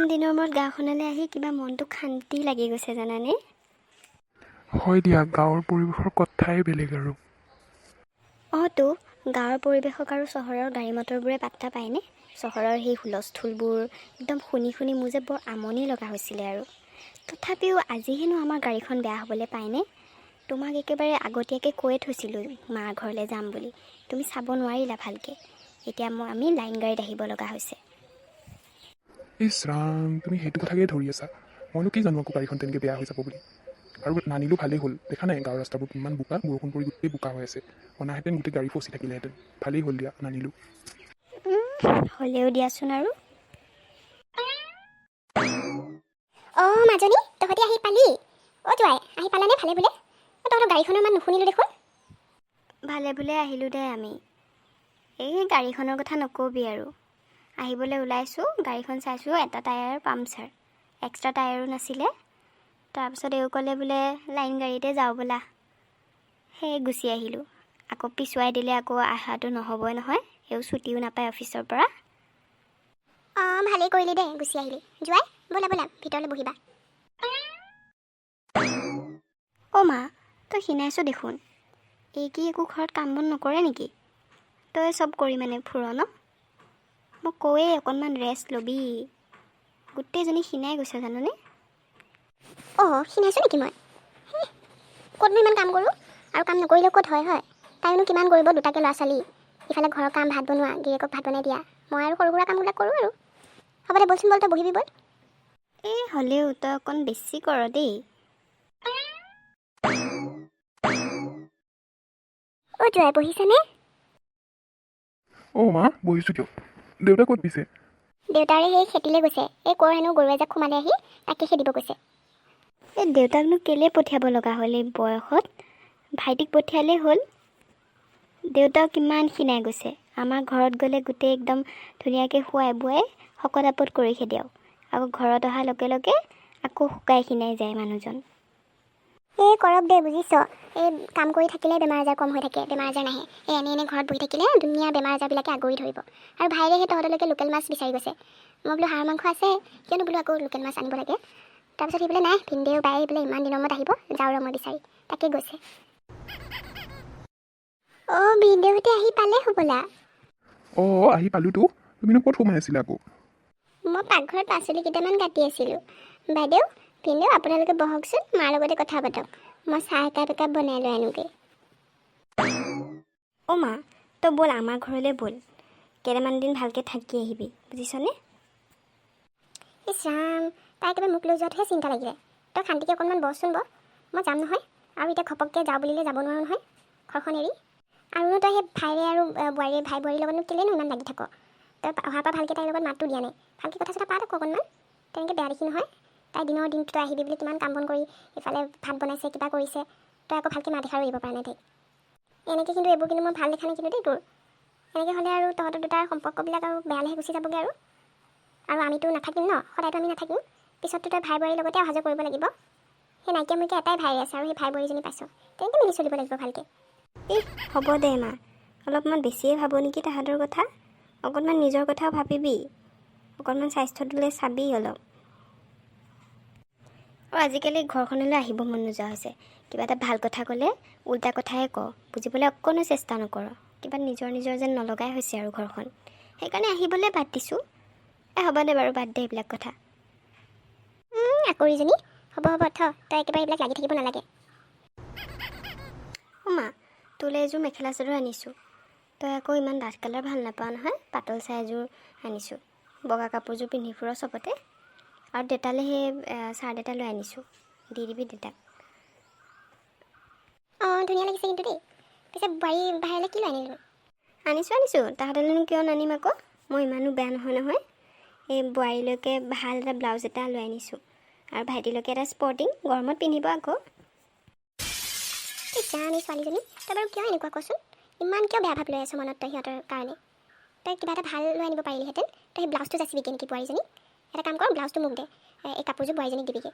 দিনৰ মূৰত গাঁওখনলৈ আহি কিবা মনটো শান্তি লাগি গৈছে জানানে। হয় দিয়া, গাঁৱৰ পৰিৱেশৰ কথাই বেলেগ আৰু। তো গাঁৱৰ পৰিৱেশক আৰু চহৰৰ গাড়ী মটৰবোৰে পাত্তা পায়নে? চহৰৰ সেই হুলস্থুলবোৰ একদম শুনি শুনি মোৰ যে বৰ আমনি লগা হৈছিলে আৰু। তথাপিও আজি হেনো আমাৰ গাড়ীখন বেয়া হ'বলৈ পায়নে? তোমাক একেবাৰে আগতীয়াকৈ কৈয়ে থৈছিলোঁ মাৰ ঘৰলৈ যাম বুলি, তুমি চাব নোৱাৰিলা ভালকৈ। এতিয়া আমি লাইন গাড়ীত আহিব লগা হৈছে। ইছ ৰাম, তুমি সেইটো কথাকে ধৰি আছা। মইনো কি জানো আকৌ গাড়ীখন তেনেকৈ বেয়া হৈ যাব বুলি। আৰু নানিলো ভালেই হ'ল, দেখা নাই গাঁৱৰ ৰাস্তাবোৰ কিমান বোকা, বৰষুণ পৰি গোটেই বোকা হৈ আছে। অনাহেঁতেন গোটেই গাড়ী ফচি থাকিলেহেঁতেন। ভালেই হ'ল দিয়া, নানিলোঁ। হ'লেও দিয়াচোন আৰু। মাজনী, তহঁতি আহি পালি? জোৱাই, আহি পালানে ভালে বোলে? তহঁতৰ গাড়ীখনৰ ইমান নুশুনিলোঁ দেখোন। ভালে বোলে আহিলোঁ দে আমি। এই গাড়ীখনৰ কথা নকবি আৰু। আহিবলৈ ওলাইছোঁ, গাড়ীখন চাইছোঁ এটা টায়াৰ পামচাৰ, এক্সট্ৰা টায়াৰো নাছিলে। তাৰপিছত এওঁ ক'লে বোলে লাইন গাড়ীতে যাওঁ বোলা। সেই গুচি আহিলোঁ। আকৌ পিছুৱাই দিলে আকৌ অহাটো নহ'বই নহয়, এওঁ ছুটিও নাপায় অফিচৰ পৰা। ভালেই কৰিলি দে, গুচি আহিলি। জোৱাই, ব'লা ব'লা ভিতৰলৈ বহিবা। মা, তই ক্ষীণাইছ দেখোন। এই কি একো ঘৰত কাম বন নকৰে নেকি? তই চব কৰি মানে ফুৰ ন? মই কৈয়ে অকণমান ৰেষ্ট ল'বি। গোটেইজনী ক্ষীণাই গৈছে জাননে? ক্ষীণাইছোঁ নেকি মই? ক'তনো ইমান কাম কৰোঁ? আৰু কাম নকৰিলেও ক'ত হয়? তাইনো কিমান কৰিব, দুটাকৈ ল'ৰা ছোৱালী। ইফালে ঘৰৰ কাম, ভাত বনোৱা, গিৰিয়েকক ভাত বনাই দিয়া। মই আৰু সৰু সুৰা কামবিলাক কৰোঁ আৰু। হ'ব দে, বলচোন বল, তই বহিবি বল। হ'লেও তই অকণ বেছি কৰ দেই। জোৱাই, বহিছেনে? মা, বহিছোঁ দিয়ক। দেউতা ক'ত পিছে? দেউতাৰে সেই খেতিলৈ গৈছে। এই কৰ হেনো গৰু এজাক সোমালে আহি, তাকে খেদিব গৈছে। দেউতাকনো কেলৈ পঠিয়াব লগা হ'ল এই বয়সত? ভাইটিক পঠিয়ালেই হ'ল। দেউতাও কিমান ক্ষীণাই গৈছে। আমাৰ ঘৰত গ'লে গোটেই একদম ধুনীয়াকৈ খুৱাই বোৱাই শকত আপত কৰি খেদিয়াওঁ। আকৌ ঘৰত অহাৰ লগে লগে আকৌ শুকাই ক্ষীণাই যায় মানুহজন। কৰক দে, বুজিছ। এই কাম কৰি থাকিলে বেমাৰ আজাৰ কম হৈ থাকে, বেমাৰ আজাৰ নাহে। এনে ঘৰত বহি থাকিলে ধুনীয়া বেমাৰ আজাৰবিলাকে আগুৰি ধৰিব। আৰু ভাইৰে সেই তহঁতলৈকে লোকেল মাছ বিচাৰি গৈছে। মই বোলো হাঁহৰ মাংস আছে, কিয়নো বোলো আকৌ লোকেল মাছ আনিব লাগে। তাৰপিছত সি বোলে নাই, ভিনদেউ বাই বোলে ইমান দিনৰ মূৰত আহিব, যাওঁ ৰ মই বিচাৰি। তাকে গৈছে। ভিনদেউহঁতে আহি পালে হ'বলা। আহি পালোতো। তুমিনো ক'ত সোমাই আছিলা আকৌ? মই পাকঘৰত পাচলি কেইটামান কাটি আছিলোঁ। বাইদেউ, ভিনদেউ, আপোনালোকে বহকচোন, মাৰ লগতে কথা পাতক। মই চাহ একাপ বনাই লৈ আনোগৈ। মা, তই ব'ল আমাৰ ঘৰলৈ ব'ল। কেইটামান দিন ভালকৈ থাকি আহিবি, বুজিছনে? ইছ ৰাম, তাই একেবাৰে মোক লৈ যোৱাটোহে চিন্তা লাগিলে। তই শান্তিকৈ অকণমান বহচোন বহ, মই যাম নহয়। আৰু এতিয়া ঘপককৈ যাওঁ বুলিলে যাব নোৱাৰোঁ নহয়, ঘৰখন এৰি। আৰুনো তই সেই ভাইৰে আৰু ভাই বোৱাৰীৰ লগতনো কেলেনো ইমান লাগি থাক? তই অহাৰ পৰা ভালকৈ তাইৰ লগত মাতটো দিয়া নাই। ভালকৈ কথা চথা পাত আকৌ অকণমান। তেনেকৈ বেয়া দেখি নহয়। তাই দিনৰ দিনটো তই আহিবি বুলি কিমান কাম বন কৰি ইফালে ভাত বনাইছে, কিবা কৰিছে, তই আকৌ ভালকৈ মাত এষাৰো এৰিব পৰা নাই তাইক। এনেকৈ কিন্তু এইবোৰ কিন্তু মই ভাল দেখা নাই কিন্তু দেই তোৰ। এনেকৈ হ'লে আৰু তহঁতৰ দুটাৰ সম্পৰ্কবিলাক আৰু বেয়ালৈহে গুচি যাবগৈ আৰু আমিতো নাথাকিম ন, সদায়তো আমি নাথাকিম। পিছততো তই ভাই বোৱাৰীৰ লগতে অহা যোৱা কৰিব লাগিব। সেই নাইকিয়া মুইকিয়া এটাই ভাই আছে আৰু সেই ভাই বোৱাৰীজনী পাইছ। তেনেকৈ মিলি চলিব লাগিব ভালকৈ। হ'ব দে মা, অলপমান বেছিয়ে ভাবো নেকি তাহাঁতৰ কথা। অকণমান নিজৰ কথাও ভাবিবি, অকণমান স্বাস্থ্যটোলৈ চাবি অলপ। আৰু আজিকালি ঘৰখনলৈ আহিব মন নোযোৱা হৈছে। কিবা এটা ভাল কথা ক'লে উল্টা কথাহে কওঁ, বুজিবলৈ অকণো চেষ্টা নকৰ। কিবা নিজৰ যেন নলগাই হৈছে আৰু ঘৰখন। সেইকাৰণে আহিবলৈ বাদ দিছোঁ। হ'ব দে বাৰু, বাদ দে এইবিলাক কথা। আকৰিজনী, হ'ব থ, তই একেবাৰে এইবিলাক লাগি থাকিব নালাগে। মা, তোলৈ এযোৰ মেখেলা চাদৰ আনিছোঁ। তই আকৌ ইমান ডাঠ কালাৰ ভাল নাপাওঁ নহয়, পাতল চাই এযোৰ আনিছোঁ। বগা কাপোৰযোৰ পিন্ধি ফুৰ চবতে। আৰু দেউতালৈ সেই চাৰ্ট এটা লৈ আনিছোঁ, দি দিবি দেউতাক। ধুনীয়া লাগিছে কিন্তু দেই। পিছে বোৱাৰী বাহিৰলৈ কি লৈ আনিলোঁ? আনিছোঁ, তাহাঁতলৈনো কিয় নানিম আকৌ। মই ইমানো বেয়া নহয়। এই বোৱাৰীলৈকে ভাল এটা ব্লাউজ এটা লৈ আনিছোঁ। আৰু ভাইটিলৈকে এটা স্পৰ্টিং, গৰমত পিন্ধিব আকৌ। জান এই ছোৱালীজনী, তই বাৰু কিয় এনেকুৱা কচোন? ইমান কিয় বেয়া ভাৱ লৈ আছ মনত তই সিহঁতৰ কাৰণে? তই কিবা এটা ভাল লৈ আনিব পাৰিলিহেঁতেন। তই সেই ব্লাউজটো যাচিবিগৈ নেকি বোৱাৰীজনী? এটা কাম কৰ, ব্লাউজটো মোক দে, এই কাপোৰযোৰ বোৱাৰীজনীক দিবিগৈ।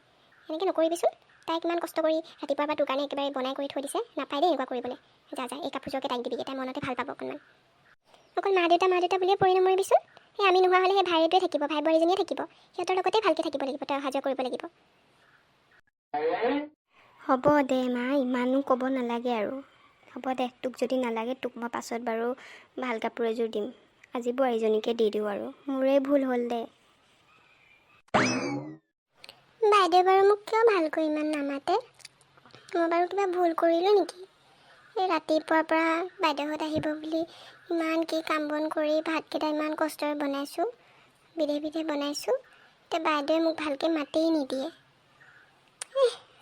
এনেকৈ নকৰিবিচোন। তাই কিমান কষ্ট কৰি ৰাতিপুৱাৰ পৰা তোৰ কাৰণে একেবাৰে বনাই কৰি থৈ দিছে, নাপায় দেই এনেকুৱা কৰিবলৈ। যা এই কাপোৰযোৰকে তাইক দিবিগৈ, তাই মনতে ভাল পাব অকণমান। অকল মা দেউতা বুলিয়ে পৰি নমৰিবিচোন। সেই আমি নোহোৱা হ'লে সেই ভাইটোৱে থাকিব, ভাই বোৱাৰীজনীয়ে থাকিব। সিহঁতৰ লগতে ভালকৈ থাকিব লাগিব, তই অহা যোৱা কৰিব লাগিব। হ'ব দে মা, ইমানো ক'ব নালাগে আৰু। হ'ব দে, তোক যদি নালাগে তোক মই পাছত বাৰু ভাল কাপোৰ এযোৰ দিম। আজি বোৱাৰীজনীকে দি দিওঁ আৰু, মোৰে ভুল হ'ল দে। বাইদেউ বাৰু মোক কিয় ভালকৈ ইমান নামাতে? মই বাৰু কিবা ভুল কৰিলোঁ নেকি? এই ৰাতিপুৱাৰ পৰা বাইদেউহঁত আহিব বুলি ইমান কি কাম বন কৰি ভাতকেইটা ইমান কষ্টৰে বনাইছোঁ, বিধে বিধে বনাইছোঁ, এতিয়া বাইদেৱে মোক ভালকৈ মাতেই নিদিয়ে।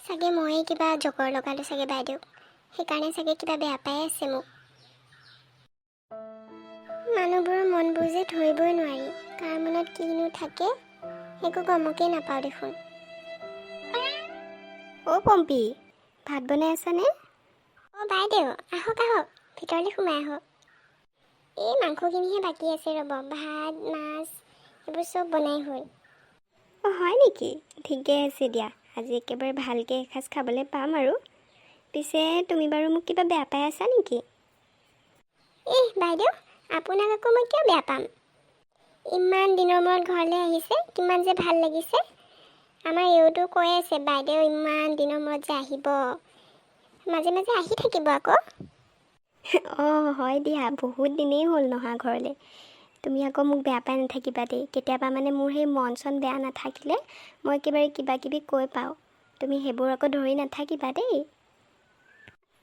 চাগে ময়ে কিবা জকৰ লগালোঁ চাগে বাইদেউক, সেইকাৰণে চাগে কিবা বেয়া পাই আছে মোক। মানুহবোৰৰ মনবোৰ যে ধৰিবই নোৱাৰি, কাৰ মনত কিনো থাকে একো গমকেই নাপাওঁ দেখোন। অ' পম্পী, ভাত বনাই আছানে? অঁ বাইদেউ, আহক আহক, ভিতৰলৈ সোমাই আহক। এই মাংসখিনিহে বাকী আছে ৰ'ব, ভাত মাছ এইবোৰ চব বনাই হ'ল। অঁ হয় নেকি? ঠিকে আছে দিয়া, আজি একেবাৰে ভালকৈ এসাঁজ খাবলৈ পাম আৰু। পিছে তুমি বাৰু মোক কিবা বেয়া পাই আছা নেকি? বাইদেউ, আপোনাক আকৌ মই কিয় বেয়া পাম? ইমান দিনৰ মূৰত ঘৰলৈ আহিছে, কিমান যে ভাল লাগিছে। আমাৰ এওঁতো কৈ আছে বাইদেউ ইমান দিনৰ মূৰত যে আহিব, মাজে মাজে আহি থাকিব আকৌ। অঁ হয় দিয়া, বহুত দিনেই হ'ল নহা ঘৰলৈ। তুমি আকৌ মোক বেয়া পাই নাথাকিবা দেই। কেতিয়াবা মানে মোৰ সেই মন চন বেয়া নাথাকিলে মই একেবাৰে কিবা কিবি কৈ পাওঁ, তুমি সেইবোৰ আকৌ ধৰি নাথাকিবা দেই।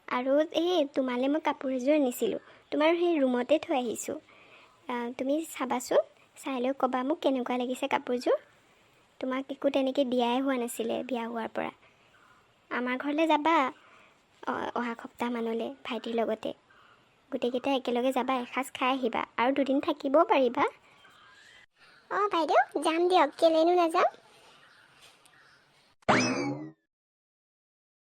আৰু এই তোমালৈ মই কাপোৰ এযোৰ আনিছিলোঁ, তোমাৰ সেই ৰুমতে থৈ আহিছোঁ। তুমি চাবাচোন, চাই লৈ ক'বা মোক কেনেকুৱা লাগিছে কাপোৰযোৰ। তোমাক একো তেনেকৈ দিয়াই হোৱা নাছিলে বিয়া হোৱাৰ পৰা। আমাৰ ঘৰলৈ যাবা অহা সপ্তাহমানলৈ ভাইটিৰ লগতে। গোটেইকেইটা একেলগে যাবা, এসাঁজ খাই আহিবা আৰু দুদিন থাকিবও পাৰিবা। অঁ বাইদেউ, যাম দিয়ক, কেলেনো নাযাম।